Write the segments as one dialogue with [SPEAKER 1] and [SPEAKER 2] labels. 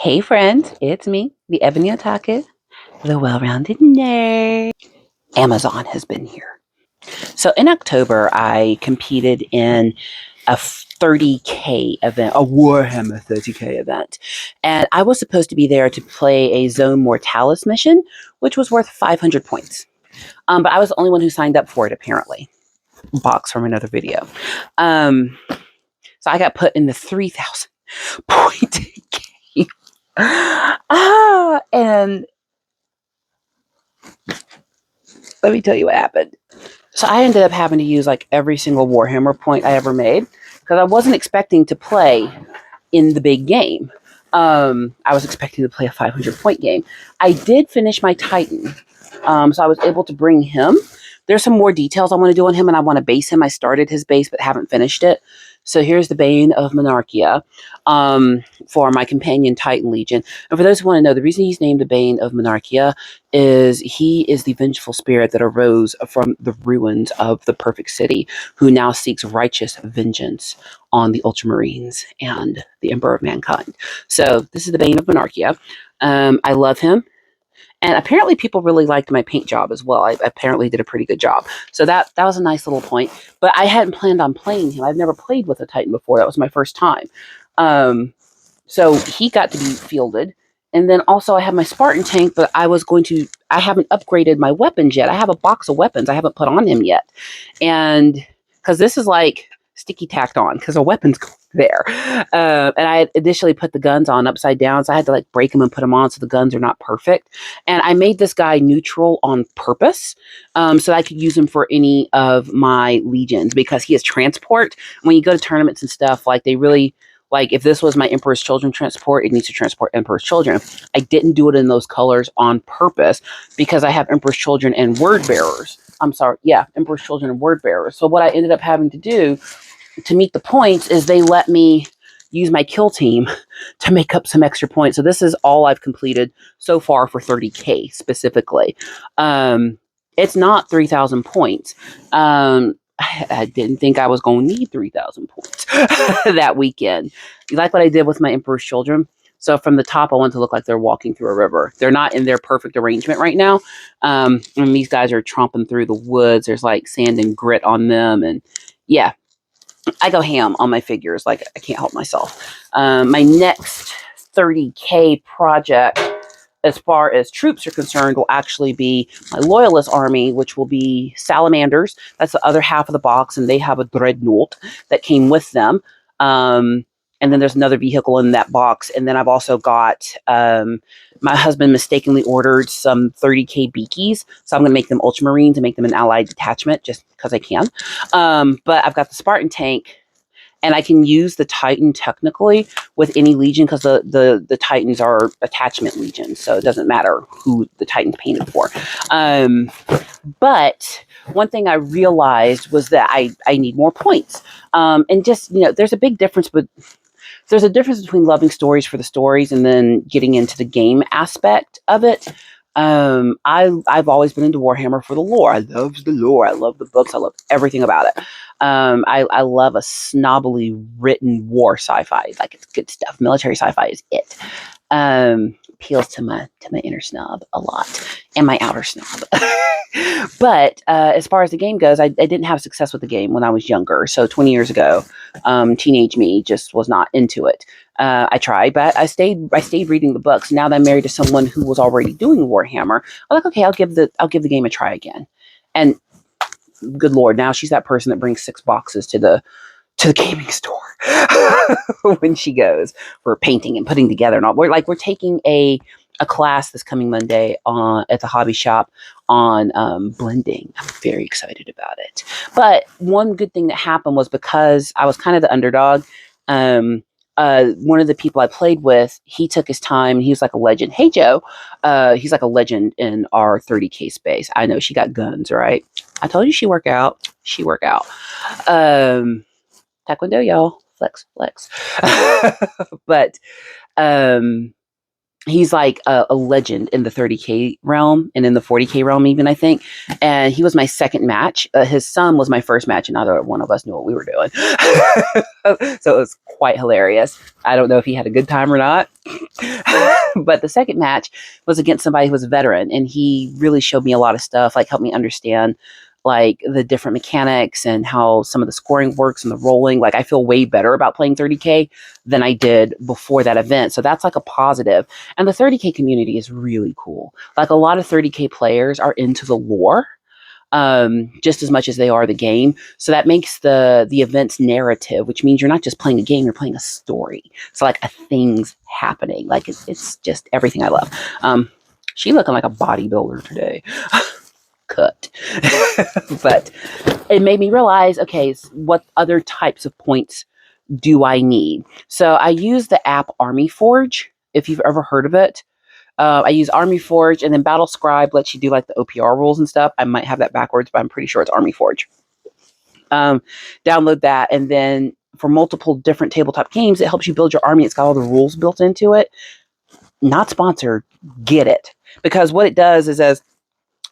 [SPEAKER 1] Hey friends, it's me, the Ebony Otaku, the well-rounded nerd. Amazon has been here. So in October, I competed in a 30K event, a Warhammer 30K event. And I was supposed to be there to play a Zone Mortalis mission, which was worth 500 points. But I was the only one who signed up for it, apparently. Box from another video. So I got put in the 3,000 point game. And let me tell you what happened. So I ended up having to use like every single Warhammer point I ever made because I wasn't expecting to play in the big game. I was expecting to play a 500 point game. I did finish my Titan, so I was able to bring him. There's some more details I want to do on him, and I want to base him. I started his base, but haven't finished it. So here's the Bane of Monarchia for my companion Titan Legion. And for those who want to know, the reason he's named the Bane of Monarchia is he is the vengeful spirit that arose from the ruins of the perfect city, who now seeks righteous vengeance on the Ultramarines and the Emperor of Mankind. So this is the Bane of Monarchia. I love him. And apparently people really liked my paint job as well. I apparently did a pretty good job. So that was a nice little point. But I hadn't planned on playing him. I've never played with a Titan before. That was my first time. So he got to be fielded. And then also I have my Spartan tank, but I haven't upgraded my weapons yet. I have a box of weapons I haven't put on him yet. And because this is like sticky tacked on because a weapon's there. And I initially put the guns on upside down, so I had to like break them and put them on so the guns are not perfect. And I made this guy neutral on purpose so that I could use him for any of my legions because he has transport. When you go to tournaments and stuff, like they really, like if this was my Emperor's Children transport, it needs to transport Emperor's Children. I didn't do it in those colors on purpose because I have Emperor's Children and Word Bearers. Emperor's Children and Word Bearers. So what I ended up having to do to meet the points is they let me use my kill team to make up some extra points. So this is all I've completed so far for 30K specifically. It's not 3,000 points. I didn't think I was going to need 3,000 points that weekend. Like what I did with my Emperor's Children. So from the top, I want to look like they're walking through a river. They're not in their perfect arrangement right now. And these guys are tromping through the woods. There's like sand and grit on them. And yeah, I go ham on my figures. Like I can't help myself. My next 30K project, as far as troops are concerned, will actually be my Loyalist army, which will be Salamanders. That's the other half of the box, and they have a Dreadnought that came with them. And then there's another vehicle in that box. And then I've also got, my husband mistakenly ordered some 30K Beakies. So I'm going to make them Ultramarines and make them an allied detachment just because I can. But I've got the Spartan tank. And I can use the Titan technically with any legion because the Titans are attachment legions. So it doesn't matter who the Titan's painted for. But one thing I realized was that I need more points. And just, there's a big difference, but there's a difference between loving stories for the stories and then getting into the game aspect of it. I've always been into Warhammer for the lore. I love the lore. I love the books. I love everything about it. I love a snobbily written war sci-fi. Like it's good stuff. Military sci-fi is it. Appeals to my inner snob a lot and my outer snob. But as far as the game goes, I didn't have success with the game when I was younger. So 20 years ago, teenage me just was not into it. I tried, but I stayed reading the books. Now that I'm married to someone who was already doing Warhammer, I'm like, okay, I'll give the game a try again. And good Lord, now she's that person that brings 6 boxes to the gaming store when she goes for painting and putting together and all. We're taking a class this coming Monday at the hobby shop on blending. I'm very excited about it. But one good thing that happened was because I was kind of the underdog. One of the people I played with, he took his time. He was like a legend. Hey, Joe. He's like a legend in our 30K space. I know she got guns, right? I told you she work out. She work out. Taekwondo, y'all. Flex. But he's like a legend in the 30K realm and in the 40K realm even, I think. And he was my second match. His son was my first match, and neither one of us knew what we were doing. So it was quite hilarious. I don't know if he had a good time or not. But the second match was against somebody who was a veteran, and he really showed me a lot of stuff, like helped me understand like the different mechanics and how some of the scoring works and the rolling. Like I feel way better about playing 30K than I did before that event. So that's like a positive. And the 30K community is really cool. Like a lot of 30K players are into the lore just as much as they are the game. So that makes the event's narrative, which means you're not just playing a game, you're playing a story. So like a thing's happening. Like it's just everything I love. She looking like a bodybuilder today. Cut. But it made me realize, okay, what other types of points do I need? So I use the app Army Forge, if you've ever heard of it. I use Army Forge, and then Battle Scribe lets you do like the OPR rules and stuff. I might have that backwards, but I'm pretty sure it's Army Forge. Download that, and then for multiple different tabletop games, it helps you build your army. It's got all the rules built into it. Not sponsored. Get it. Because what it does is as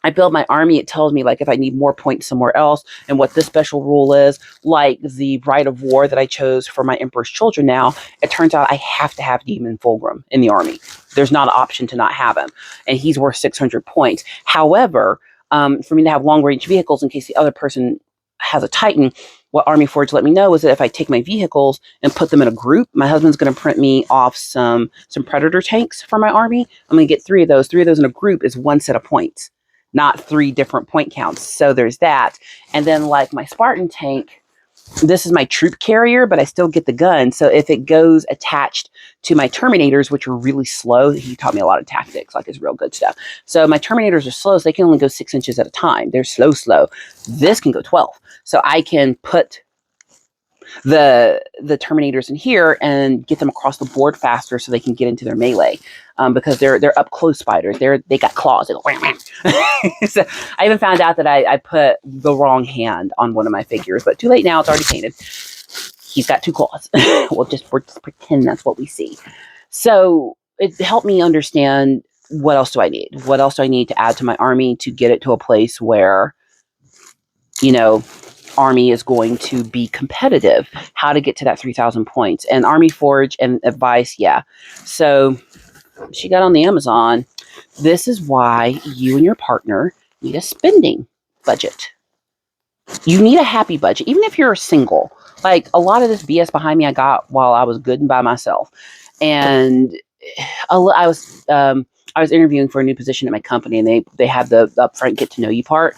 [SPEAKER 1] I build my army, it tells me like if I need more points somewhere else and what this special rule is. Like the Rite of War that I chose for my Emperor's Children now, it turns out I have to have Demon Fulgrim in the army. There's not an option to not have him. And he's worth 600 points. However, for me to have long-range vehicles in case the other person has a Titan, what Army Forge let me know is that if I take my vehicles and put them in a group, my husband's going to print me off some Predator tanks for my army. I'm going to get 3 of those. 3 of those in a group is 1 set of points, not 3 different point counts. So there's that. And then like my Spartan tank, this is my troop carrier, but I still get the gun. So if it goes attached to my Terminators, which are really slow, he taught me a lot of tactics, like it's real good stuff. So my Terminators are slow, so they can only go 6 inches at a time. They're slow. This can go 12. So I can put the Terminators in here and get them across the board faster so they can get into their melee. Because they're up close fighters. They got claws. They go wham, wham. So I even found out that I put the wrong hand on one of my figures, but too late now. It's already painted. He's got 2 claws. we'll just pretend that's what we see. So it helped me understand what else do I need? What else do I need to add to my army to get it to a place where, army is going to be competitive, how to get to that 3,000 points. And Army Forge and advice, yeah. So she got on the Amazon. This is why you and your partner need a spending budget. You need a happy budget, even if you're single. Like a lot of this BS behind me, I got while I was good and by myself. And I was interviewing for a new position at my company, and they had the upfront get to know you part.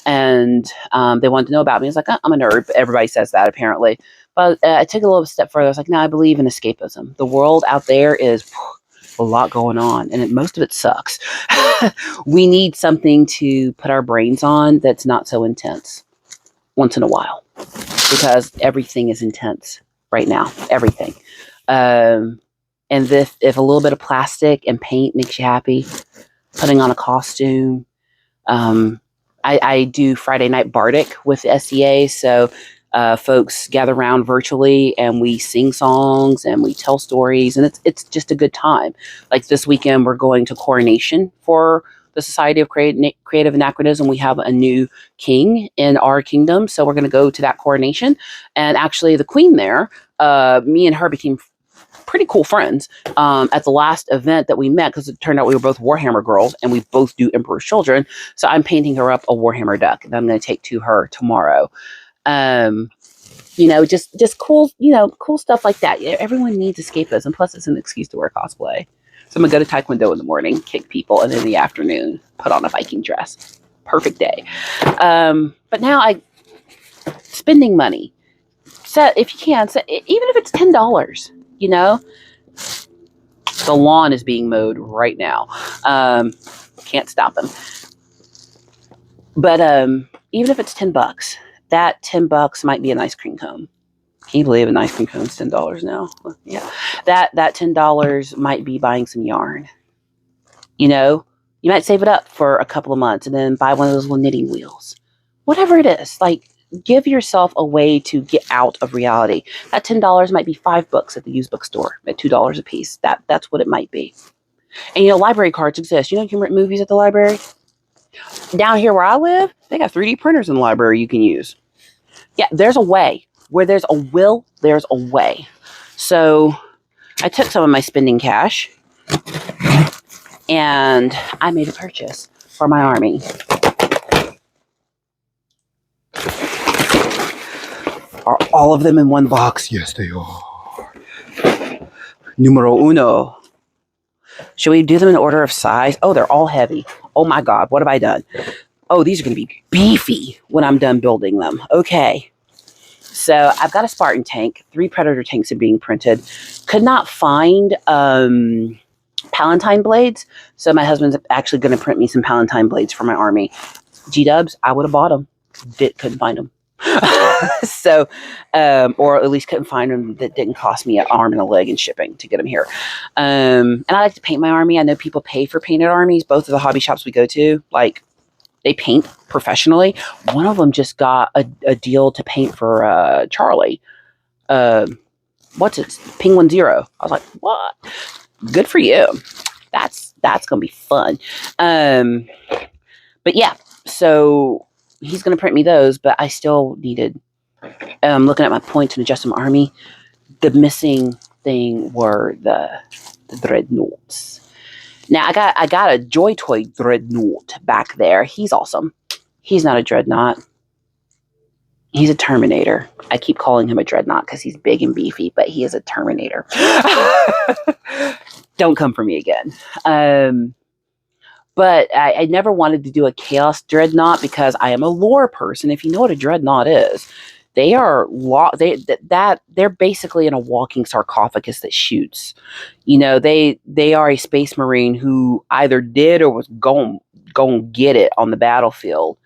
[SPEAKER 1] And they wanted to know about me. I was like, I'm a nerd. Everybody says that, apparently. But I took it a little step further. I was like, no, I believe in escapism. The world out there is a lot going on, and most of it sucks. We need something to put our brains on that's not so intense once in a while, because everything is intense right now. Everything. And if a little bit of plastic and paint makes you happy, putting on a costume, I do Friday night Bardic with the SCA, so folks gather around virtually and we sing songs and we tell stories, and it's just a good time. Like this weekend, we're going to coronation for the Society of Creative Anachronism. We have a new king in our kingdom, so we're going to go to that coronation. And actually, the queen there, me and her became pretty cool friends at the last event that we met, because it turned out we were both Warhammer girls and we both do Emperor's Children. So I'm painting her up a Warhammer duck that I'm going to take to her tomorrow. Just cool, cool stuff like that. Everyone needs escapism. Plus, it's an excuse to wear cosplay. So I'm going to go to Taekwondo in the morning, kick people, and in the afternoon, put on a Viking dress. Perfect day. But now spending money. So if you can, even if it's $10, the lawn is being mowed right now. Can't stop them. But even if it's $10, that $10 might be an ice cream cone. Can you believe an ice cream cone is $10 now? Yeah. That $10 might be buying some yarn. You might save it up for a couple of months and then buy one of those little knitting wheels. Whatever it is, like, give yourself a way to get out of reality. That $10 might be 5 books at the used bookstore at $2 a piece. That's what it might be. And library cards exist. You can rent movies at the library. Down here where I live, they got 3D printers in the library you can use. Yeah, there's a way. Where there's a will, there's a way. So I took some of my spending cash And I made a purchase for my army. Are all of them in one box? Yes, they are. Numero uno. Should we do them in order of size? Oh, they're all heavy. Oh my God, what have I done? Oh, these are going to be beefy when I'm done building them. Okay. So I've got a Spartan tank. 3 Predator tanks are being printed. Could not find Palatine blades. So my husband's actually going to print me some Palatine blades for my army. G-dubs, I would have bought them. Couldn't find them. So, or at least couldn't find them that didn't cost me an arm and a leg in shipping to get them here. And I like to paint my army. I know people pay for painted armies. Both of the hobby shops we go to, like, they paint professionally. One of them just got a deal to paint for Charlie. What's it? Penguin Zero. I was like, what? Good for you. That's gonna be fun. But yeah, so he's gonna print me those, but I still needed looking at my points and adjusting my army. The missing thing were the Dreadnoughts. Now I got a Joy Toy Dreadnought back there. He's awesome. He's not a Dreadnought. He's a Terminator. I keep calling him a Dreadnought because he's big and beefy, but he is a Terminator. Don't come for me again. But I never wanted to do a Chaos Dreadnought because I am a lore person. If you know what a Dreadnought is, they are they're basically in a walking sarcophagus that shoots. You know, they are a space marine who either did or was going to get it on the battlefield,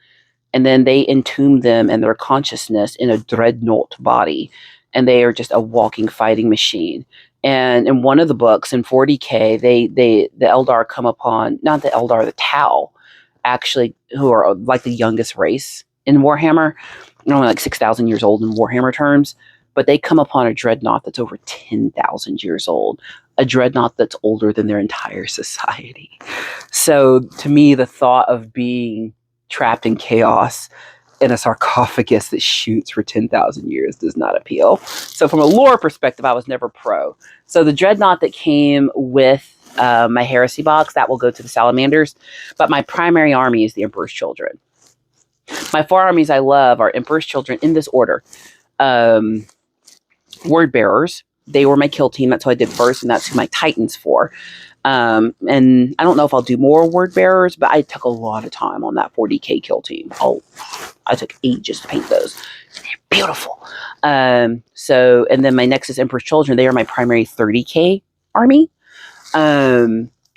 [SPEAKER 1] and then they entomb them and their consciousness in a dreadnought body, and they are just a walking fighting machine. And in one of the books in 40K, the Eldar come upon, not the Eldar, the Tau, actually, who are like the youngest race in Warhammer, only like 6,000 years old in Warhammer terms, but they come upon a dreadnought that's over 10,000 years old, a dreadnought that's older than their entire society. So to me, the thought of being trapped in chaos in a sarcophagus that shoots for 10,000 years does not appeal. So from a lore perspective, I was never pro. So the dreadnought that came with my heresy box, that will go to the salamanders, but my primary army is the Emperor's Children. My 4 armies I love are Emperor's Children in this order. Word Bearers, they were my kill team. That's who I did first, and that's who my Titan's for. And I don't know if I'll do more Word Bearers, but I took a lot of time on that 40K kill team. I took ages to paint those. They're beautiful. So, and then my next is Emperor's Children. They are my primary 30K army.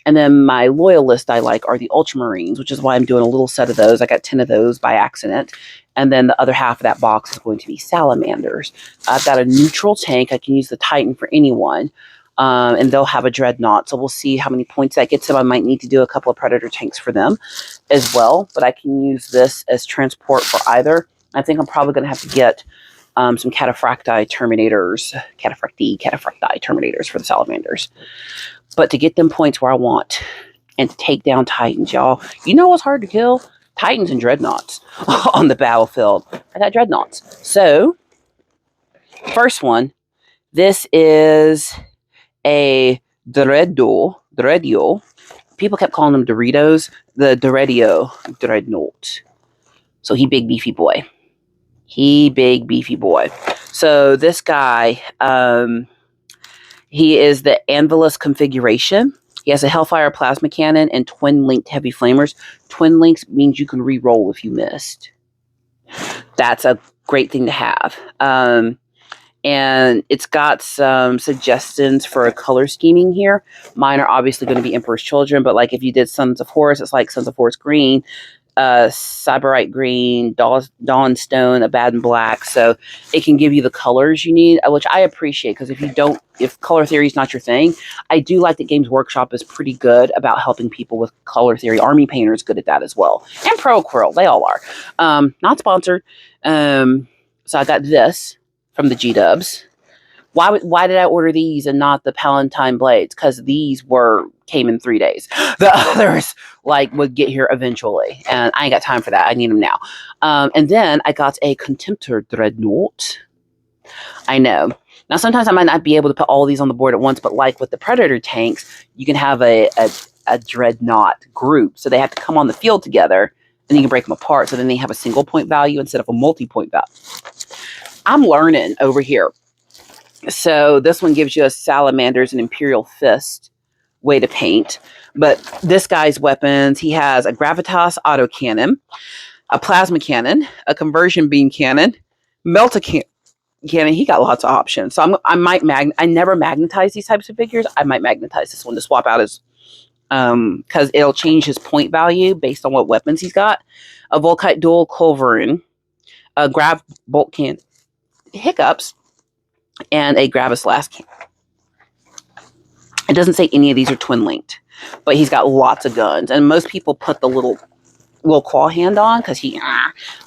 [SPEAKER 1] And then my loyalist I like are the Ultramarines, which is why I'm doing a little set of those. I got 10 of those by accident. And then the other half of that box is going to be salamanders. I've got a neutral tank. I can use the Titan for anyone. And they'll have a Dreadnought. So we'll see how many points that gets them. I might need to do a couple of Predator tanks for them as well. But I can use this as transport for either. I think I'm probably going to have to get some Cataphracti Terminators for the salamanders. But to get them points where I want and to take down Titans, y'all. You know what's hard to kill? Titans and Dreadnoughts on the battlefield. I got Dreadnoughts. So, first one. This is a Dreadio. People kept calling them Doritos. The Dreadio Dreadnought. So he big beefy boy. So this guy, he is the Anvilus configuration. He has a Hellfire plasma cannon and twin-linked heavy flamers. Twin links means you can re-roll if you missed. That's a great thing to have. And it's got some suggestions for a color scheming here. Mine are obviously going to be Emperor's Children, but like if you did Sons of Horus, it's like Sons of Horus green, Cyberite green, Dawnstone, Abaddon black. So it can give you the colors you need, which I appreciate, because if color theory is not your thing, I do like that Games Workshop is pretty good about helping people with color theory. Army Painter is good at that as well. And Pro Quirrell, they all are. Not sponsored. So I got this from the G-Dubs. Why did I order these and not the Palatine blades? Because these came in 3 days. The others would get here eventually, and I ain't got time for that. I need them now. And then I got a Contemptor Dreadnought. I know Now, sometimes I might not be able to put all these on the board at once, but like with the Predator tanks, you can have a Dreadnought group. So they have to come on the field together, and you can break them apart. So then they have a single point value instead of a multi-point value. I'm learning over here. So this one gives you a Salamander's and Imperial Fist way to paint. But this guy's weapons, he has a Gravitas autocannon, a plasma cannon, a conversion beam cannon, cannon. He got lots of options. So I never magnetize these types of figures. I might magnetize this one to swap out his because it'll change his point value based on what weapons he's got. A Volkite dual culverin, a Grav bolt can hiccups, and a Gravis last can. It doesn't say any of these are twin linked, but he's got lots of guns, and most people put the little claw hand on because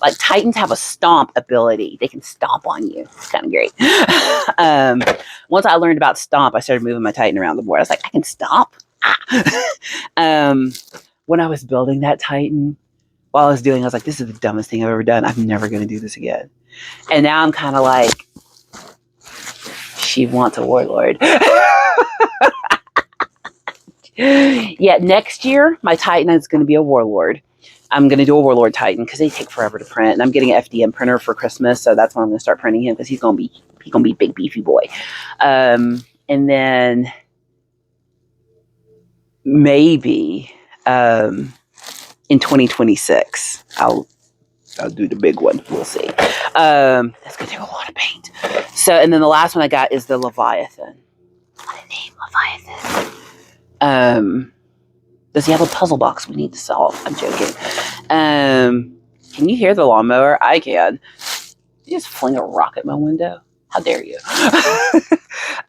[SPEAKER 1] like Titans have a stomp ability. They can stomp on you. It's kind of great. Once I learned about stomp, I started moving my Titan around the board. I was like, I can stomp. When I was building that Titan, while I was doing, I was like, this is the dumbest thing I've ever done. I'm never going to do this again. And now I'm kind of like, she wants a warlord. Yeah, next year, my Titan is going to be a warlord. I'm going to do a warlord Titan because they take forever to print. And I'm getting an FDM printer for Christmas, so that's when I'm going to start printing him because he's going to be a big beefy boy. And then maybe in 2026, I'll do the big one. We'll see. That's going to take a lot of paint. So, and then the last one I got is the Leviathan. What a name, Leviathan. Does he have a puzzle box we need to solve? I'm joking. Can you hear the lawnmower? I can. You just fling a rock at my window. How dare you?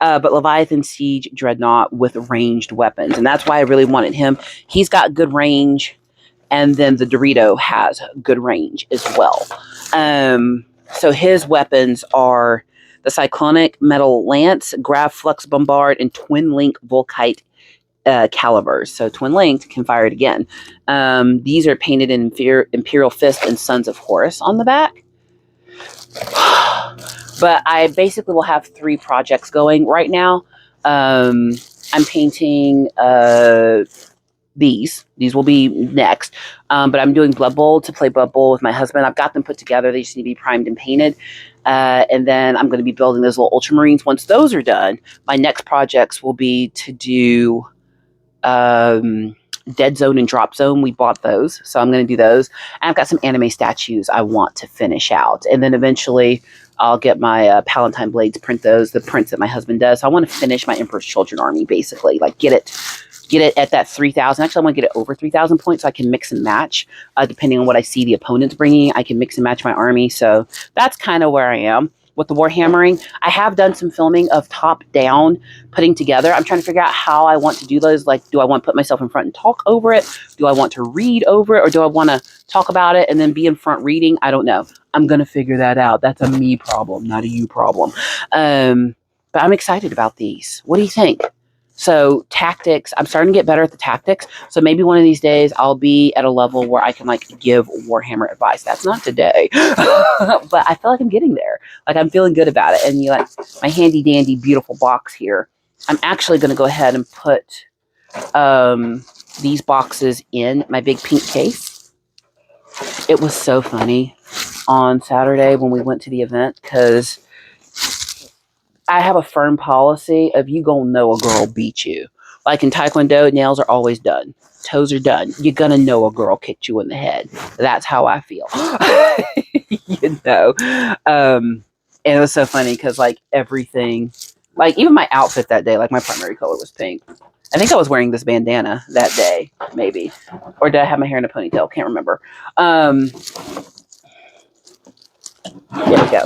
[SPEAKER 1] But Leviathan Siege Dreadnought with ranged weapons. And that's why I really wanted him. He's got good range. And then the Dorito has good range as well. So his weapons are the Cyclonic Metal Lance, Grav Flux Bombard, and Twin Link Volkite calibers. So Twin Linked can fire it again. These are painted in Imperial Fist and Sons of Horus on the back. But I basically will have 3 projects going right now. I'm painting these. These will be next. But I'm doing Blood Bowl to play Blood Bowl with my husband. I've got them put together. They just need to be primed and painted. And then I'm going to be building those little Ultramarines. Once those are done, my next projects will be to do Dead Zone and Drop Zone. We bought those, so I'm going to do those. And I've got some anime statues I want to finish out. And then eventually I'll get my Palatine Blades, print those, the prints that my husband does. So I want to finish my Emperor's Children army, basically. Like, get it at that 3,000. Actually, I want to get it over 3,000 points so I can mix and match. Depending on what I see the opponent's bringing, I can mix and match my army. So that's kind of where I am with the Warhammering. I have done some filming of top-down putting together. I'm trying to figure out how I want to do those. Like, do I want to put myself in front and talk over it? Do I want to read over it? Or do I want to talk about it and then be in front reading? I don't know. I'm going to figure that out. That's a me problem, not a you problem. But I'm excited about these. What do you think? So tactics, I'm starting to get better at the tactics. So maybe one of these days I'll be at a level where I can like give Warhammer advice. That's not today, but I feel like I'm getting there. Like I'm feeling good about it. And you like my handy dandy, beautiful box here. I'm actually going to go ahead and put these boxes in my big pink case. It was so funny on Saturday when we went to the event because I have a firm policy of you gonna know a girl beat you. Like in Taekwondo, nails are always done. Toes are done. You're gonna know a girl kicked you in the head. That's how I feel. You know? And it was so funny because like everything, like even my outfit that day, like my primary color was pink. I think I was wearing this bandana that day, maybe. Or did I have my hair in a ponytail? Can't remember. There we go.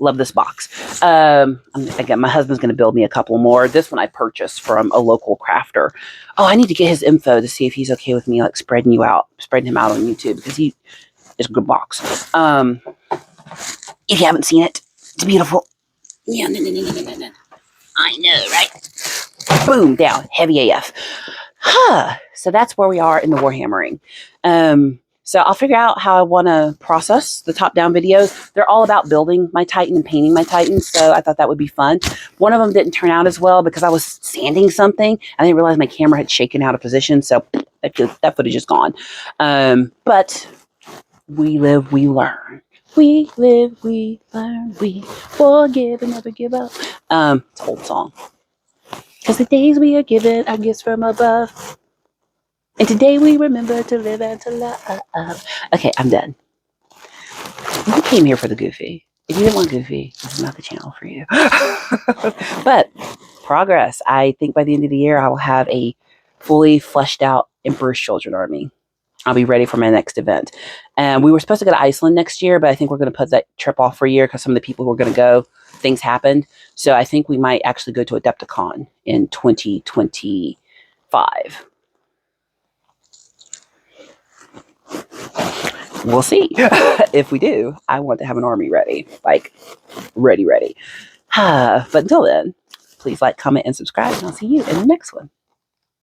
[SPEAKER 1] Love this box. Again, my husband's going to build me a couple more. This one I purchased from a local crafter. Oh, I need to get his info to see if he's okay with me like spreading him out on YouTube because he is a good box. If you haven't seen it, it's beautiful. Yeah, no. I know, right? Boom, down, heavy AF. So that's where we are in the Warhammering. So I'll figure out how I want to process the top-down videos. They're all about building my Titan and painting my Titan, so I thought that would be fun. One of them didn't turn out as well because I was sanding something. I didn't realize my camera had shaken out of position, so that footage is gone. But we live, we learn. We live, we learn. We forgive and never give up. It's an old song. Because the days we are given are gifts from above. And today we remember to live and to love. Okay, I'm done. You came here for the goofy. If you didn't want goofy, this is not the channel for you. But progress. I think by the end of the year, I will have a fully fleshed out Emperor's Children army. I'll be ready for my next event. And we were supposed to go to Iceland next year, but I think we're going to put that trip off for a year because some of the people who are going to go, things happened. So I think we might actually go to Adepticon in 2025. We'll see. If we do, I want to have an army ready. Like, ready. But until then, please like, comment, and subscribe, and I'll see you in the next one.